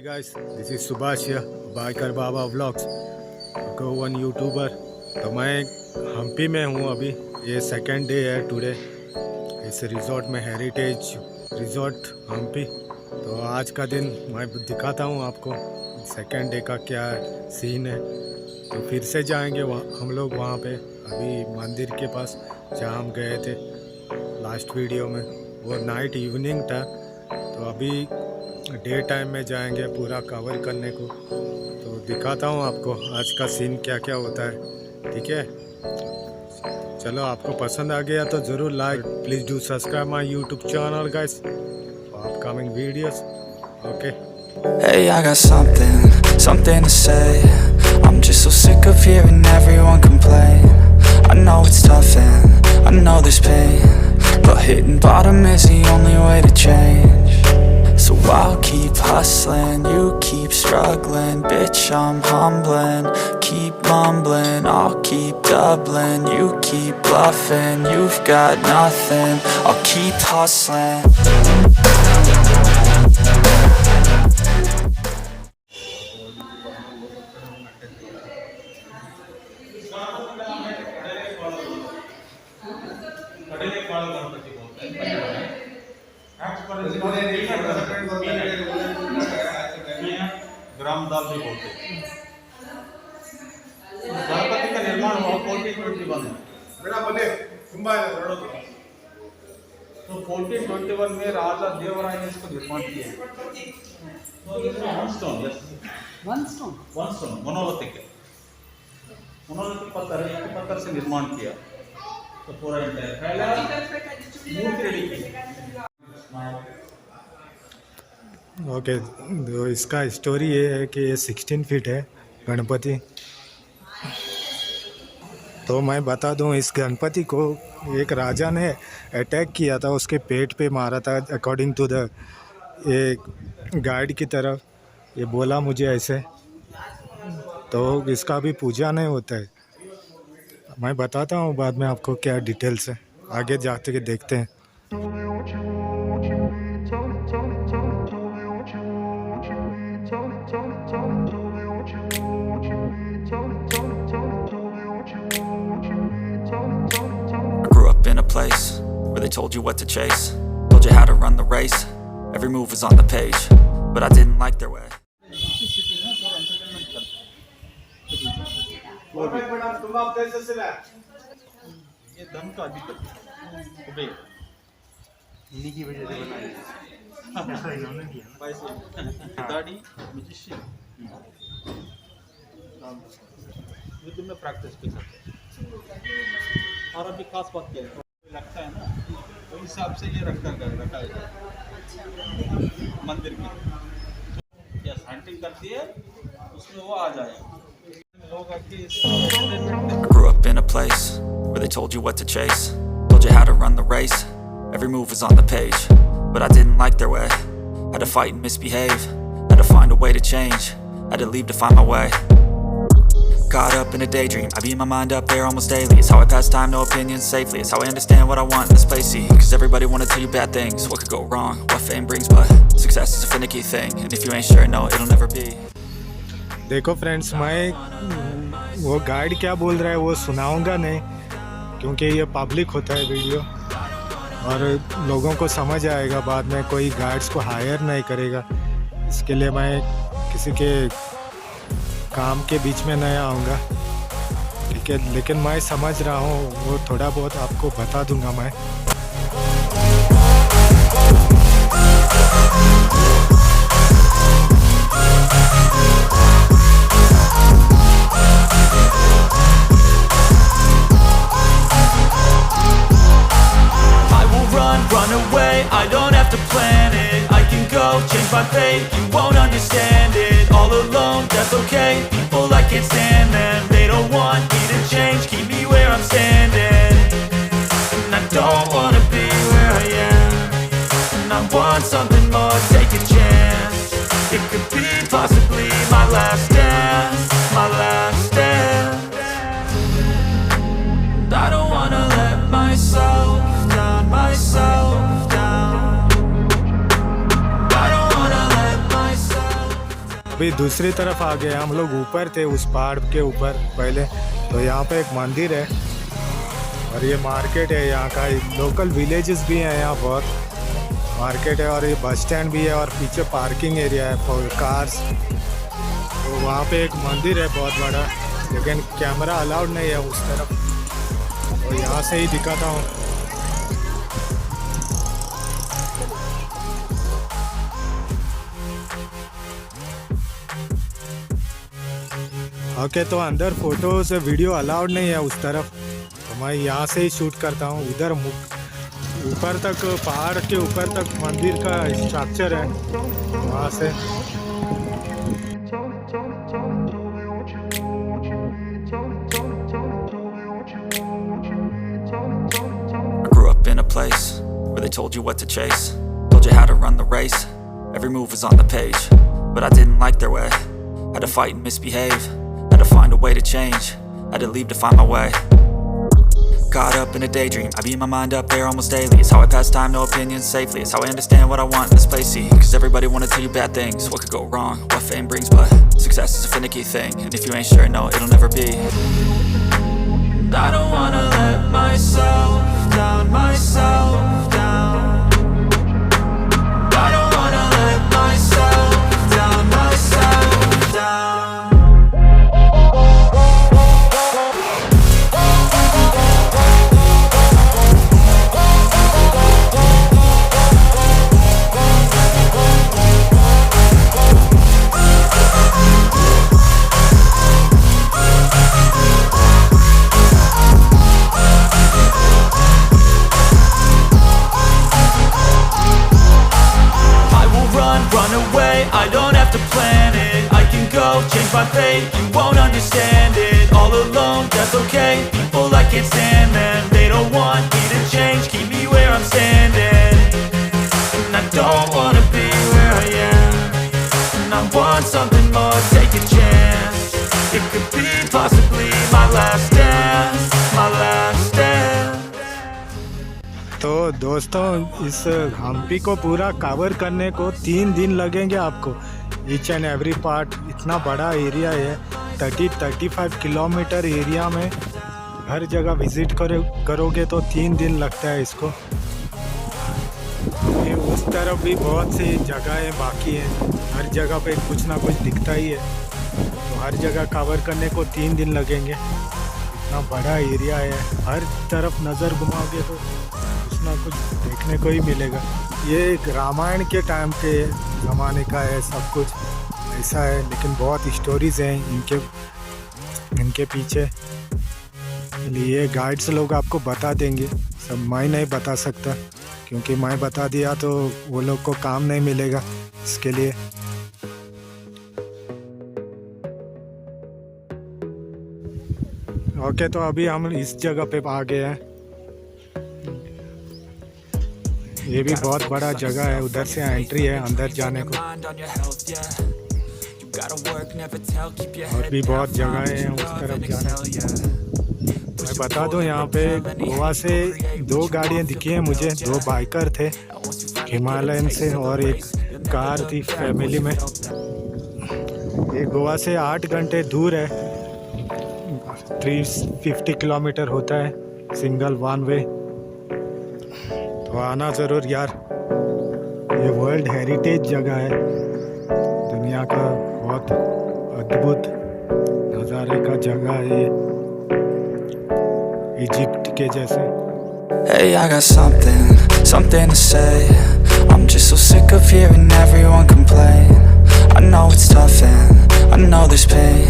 Hi guys, this is Subhash here, biker Baba vlogs go one YouTuber. तो मैं हम्पी में हूँ अभी। ये सेकंड डे है टुडे इस रिजॉर्ट में, हेरिटेज रिजॉर्ट हम्पी। तो आज का दिन मैं दिखाता हूँ आपको सेकंड डे का क्या सीन है। तो फिर से जाएंगे हम लोग वहाँ पे, अभी मंदिर के पास जहाँ हम गए थे लास्ट वीडियो में। वो नाइट इवनिंग था, तो अभी डे टाइम में जाएंगे पूरा कवर करने को। तो दिखाता हूँ आपको आज का सीन क्या क्या होता है, ठीक है। चलो, आपको पसंद आ गया तो ज़रूर like, please do subscribe my YouTube channel guys for upcoming videos. Okay. Hey, I got something to say. I'm just so sick of hearing everyone complain. I know it's tough and I know there's pain, but hitting bottom is the only way to change. So I'll keep hustling, you keep struggling. Bitch, I'm humbling, keep mumbling. I'll keep doubling, you keep bluffing. You've got nothing, I'll keep hustling. ग्राम दाल भी बोलते हैं। गणपति का निर्माण हुआ 1421 में। तो 1421 में राजा देवराय ने इसको निर्माण किया। वन स्टोन मोनोलिथिक पत्थर है, एक पत्थर से निर्माण किया। तो पूरा पहला मूर्ति रेडी की। ओके, तो इसका स्टोरी ये है कि ये 16 फीट है गणपति। तो मैं बता दूं, इस गणपति को एक राजा ने अटैक किया था, उसके पेट पे मारा था अकॉर्डिंग टू द एक गाइड की तरफ। ये बोला मुझे ऐसे। तो इसका भी पूजा नहीं होता है। मैं बताता हूँ बाद में आपको क्या डिटेल्स है, आगे जाते के देखते हैं। In a place where they told you what to chase, told you how to run the race, every move was on the page, but I didn't like their way. ये धन का अधिपति कुबेर इन्हीं की वजह से बनाया ऐसा इन्होंने किया। दाढ़ी म्यूजिशियन ये तुमने प्रैक्टिस कर सकते। और अभी खास बात क्या है, लगता है ना, तो हिसाब से ये रखा है मंदिर की। या हंटिंग करती है उसमें वो आ जाएगा। I grew up in a place where they told you what to chase, told you how to run the race, every move was on the page, but I didn't like their way. Had to fight and misbehave, had to find a way to change, had to leave to find my way. Caught up in a daydream, I beat my mind up there almost daily. It's how I pass time, no opinions safely. It's how I understand what I want in this place, see. Cause everybody wanna tell you bad things, what could go wrong, what fame brings. But success is a finicky thing, and if you ain't sure, no, it'll never be. देखो friends, मैं वो guide क्या बोल रहा है वो सुनाऊंगा नहीं, क्योंकि ये पब्लिक होता है वीडियो और लोगों को समझ आएगा बाद में। कोई गाइड्स को हायर नहीं करेगा, इसके लिए मैं किसी के काम के बीच में नहीं आऊँगा, ठीक है। लेकिन मैं समझ रहा हूँ, वो थोड़ा बहुत आपको बता दूँगा मैं। Run away, I don't have to plan it. I can go, change my fate, you won't understand it. All alone, that's okay, people I can't stand them. They don't want me to change, keep me where I'm standing. And I don't wanna be where I am, and I want something more, take a chance. It could be possibly my last dance, my last dance. And I don't wanna let myself down, myself down. I don't wanna let myself अभी दूसरी तरफ आ गए हम लोग। ऊपर थे उस पहाड़ के ऊपर पहले। तो यहाँ पे एक मंदिर है और ये मार्केट है यहाँ का। लोकल विलेजेस भी हैं यहाँ, बहुत मार्केट है और ये बस स्टैंड भी है और पीछे पार्किंग एरिया है फॉर कार्स। तो वहाँ पे एक मंदिर है बहुत बड़ा, लेकिन कैमरा अलाउड नहीं है उस तरफ, तो यहाँ से ही दिखाता हूँ। ओके, तो अंदर फोटोज वीडियो अलाउड नहीं है उस तरफ, तो मैं यहाँ से ही शूट करता हूँ। उधर ऊपर तक, पहाड़ के ऊपर तक मंदिर का स्ट्रक्चर है, वहाँ से। I grew up in a place where they told you what to chase, told you how to run the race, every move was on the page, but I didn't like their way. Had to fight and misbehave, had to find a way to change, had to leave to find my way. Caught up in a daydream, I beat my mind up there almost daily. It's how I pass time, no opinions safely. It's how I understand what I want in this place, see. Cause everybody wanna tell you bad things, what could go wrong, what fame brings. But success is a finicky thing, and if you ain't sure, no, it'll never be. I don't wanna let myself down, myself down. I don't wanna let myself down, myself down. Run away, I don't have to plan it. I can go, change my fate, you won't understand it. All alone, that's okay, people I can't stand them. They don't want me to change, keep me where I'm standing. And I don't wanna be where I am, and I want something more, take a chance. It could be possibly my last dance, my last dance. तो दोस्तों, इस हम्पी को पूरा cover करने को 3 दिन लगेंगे आपको। ईच एंड एवरी पार्ट, इतना बड़ा एरिया है, 30-35 किलोमीटर एरिया में हर जगह विजिट करोगे तो 3 दिन लगता है इसको। ये उस तरफ भी बहुत सी जगहें बाकी हैं, हर जगह पे कुछ ना कुछ दिखता ही है, तो हर जगह कवर करने को 3 दिन लगेंगे। इतना बड़ा एरिया है, हर तरफ नज़र घुमाओगे तो ना कुछ देखने को ही मिलेगा। ये रामायण के टाइम के ज़माने का है, सब कुछ ऐसा है, लेकिन बहुत स्टोरीज हैं इनके पीछे। ये गाइड्स लोग आपको बता देंगे, सब मैं नहीं बता सकता, क्योंकि मैं बता दिया तो वो लोग को काम नहीं मिलेगा इसके लिए। ओके, तो अभी हम इस जगह पे आ गए हैं। ये भी बहुत बड़ा जगह है, उधर से एंट्री है अंदर जाने को, और भी बहुत जगह है उस तरफ जाने को। मैं बता दूं, यहाँ पे गोवा से 2 गाड़ियाँ दिखी हैं मुझे, 2 बाइकर थे हिमालयन से और एक कार थी फैमिली में। ये गोवा से 8 घंटे दूर है, 350 किलोमीटर होता है, सिंगल 1 वे। तो आना ज़रूर यार, ये वर्ल्ड हेरिटेज जगह है, दुनिया का बहुत अद्भुत नज़ारे का जगह है, इजिप्ट के जैसे। Hey, I got something to say. I'm just so sick of hearing everyone complain. I know it's tough and I know there's pain,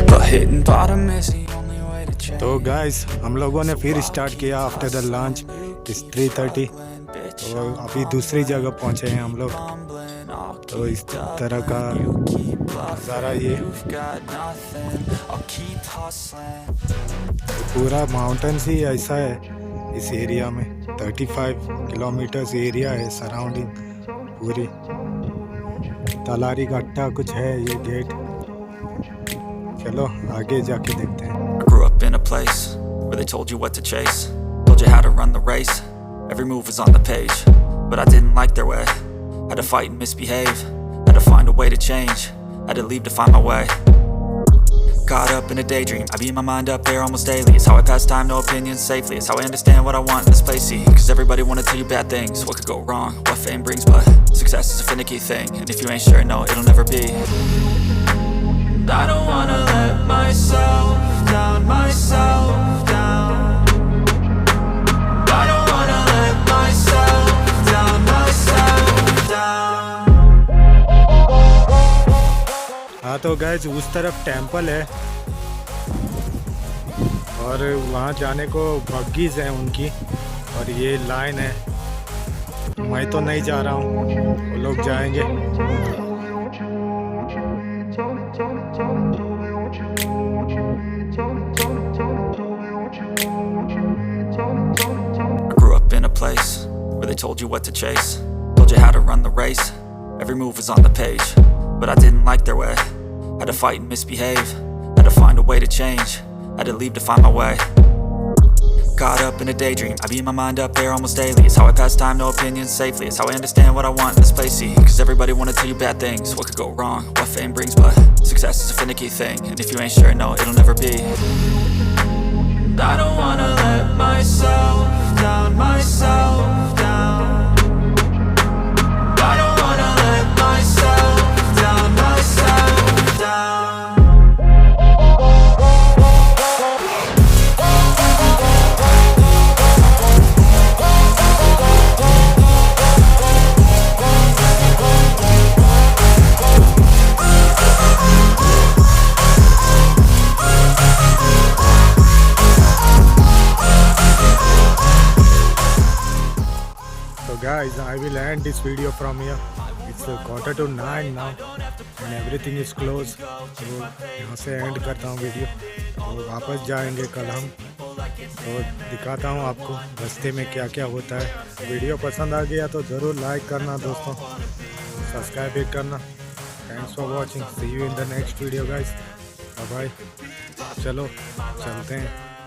but hitting bottom is the only way to change. तो guys, हम लोगों ने फिर start किया after the lunch, इस 3:30। तो अभी दूसरी जगह पहुंचे हैं हम लोग। तो इस तरह का नज़ारा ये पूरा माउंटेन्स ही ऐसा है इस एरिया में। 35 किलोमीटर्स एरिया है सराउंडिंग पूरी। तलारी गट्टा कुछ है ये गेट। चलो आगे जाके देखते हैं। I grew up in a place where they told you what to chase, told you how to run the race, every move was on the page, but I didn't like their way. Had to fight and misbehave, had to find a way to change, had to leave to find my way. Caught up in a daydream, I beat my mind up there almost daily. It's how I pass time, no opinions safely. It's how I understand what I want in this place, see. Cause everybody wanna tell you bad things, what could go wrong, what fame brings. But success is a finicky thing, and if you ain't sure, no, it'll never be. I don't wanna let myself down, myself down. I don't wanna let myself down, myself down. हाँ तो guys उस तरफ temple है और वहाँ जाने को बग्गीज हैं उनकी, और ये लाइन है। मैं तो नहीं जा रहा हूँ, वो लोग जाएंगे। I grew up in a place where they told you what to chase, told you how to run the race. Every move was on the page, but I didn't like their way. Had to fight and misbehave, had to find a way to change, had to leave to find my way. Caught up in a daydream, I beat my mind up there almost daily. It's how I pass time, no opinions safely. It's how I understand what I want in this place, see. Cause everybody wanna tell you bad things, what could go wrong, what fame brings. But success is a finicky thing, and if you ain't sure, no, it'll never be. I don't wanna let myself down, myself down. I don't wanna let myself down, myself down. So guys, I will end this video from here. It's 8:45 now and everything is closed. तो यहाँ से and करता हूँ video. तो वापस जाएंगे कल हम, तो दिखाता हूँ आपको रास्ते में क्या क्या होता है। वीडियो पसंद आ गया तो ज़रूर लाइक करना दोस्तों, सब्सक्राइब भी करना। Thanks for watching, see you in the next video guys, bye bye. चलो चलते हैं।